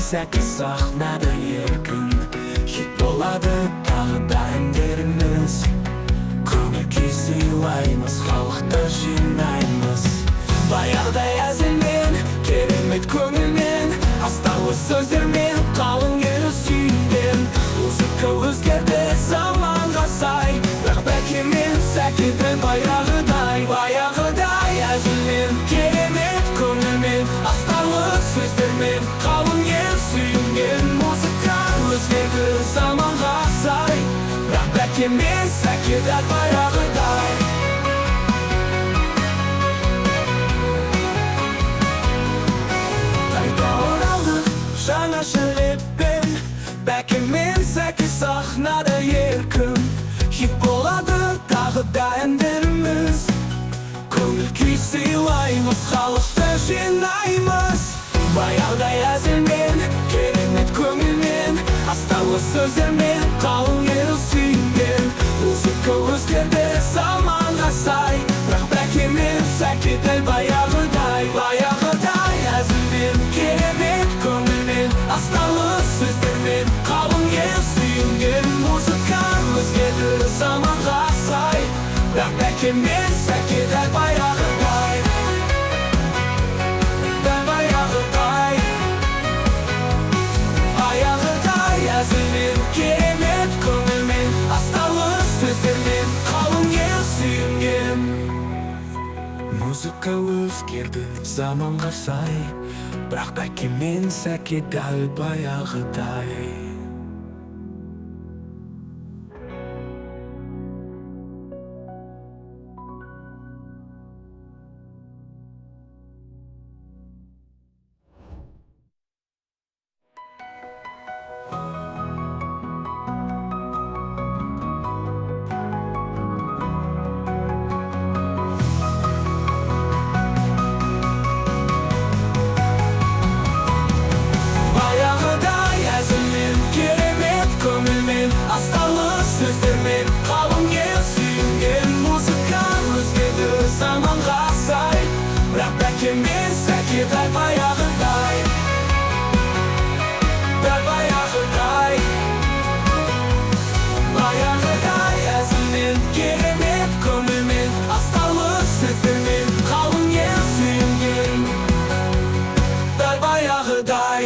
seki sahnada erkin hit bo'ladi tag'da enderimiz. Ko'ngil kuy siylaymiz, xalqda jilmaymiz. Bayağıda yazilmen, keremet ko'ngilmen, astarlı so'zlarmen, qalin yeri suygan. Muzika o'zgardi zamonga sa'y, rag'batlimen sakida bayog'iday yazilmen, keremet ko'ngilmen, astarlı so'zlarmen, qalin yeri suygan. Muzika o'zgardi zamonga sa'y, rag'batlimen sakida bayog'iday. Жаңа шелеппен бәкемен сәкі сахнада еркін хит болады тағы да әндеріміз. Көңіл күй сыйлаймыз, халықты жинаймыз. Баяғыдай әзілмен, керемет көңілмен, астарлы сөздермен, қалың ел сүйген. Музыка өзгерді заманға сай, бірақ бәкемен сәкі дәл баяғыдай әзілмен, керемет көңілмен, астарлы сөздермен, қалың ел сүйген. Музыка өзгерді заманға сай, бірақ бәкемен сәкі дәл баяғыдай әзілмен, керемет көңілмен, астарлы сөздермен, қалың ел сүйген. Музыка өзгерді заманға сай, бірақ бәкемен сәкі дәл баяғыдай. Astarlı sözdермен, қалың ел сүйген. Музыка өзгерді заманға сай, бірақ бәкемен сәкі дәл баяғыдай әзілмен, керемет көңілмен, астарлы сөздермен, қалың ел сүйген. Дәл баяғыдай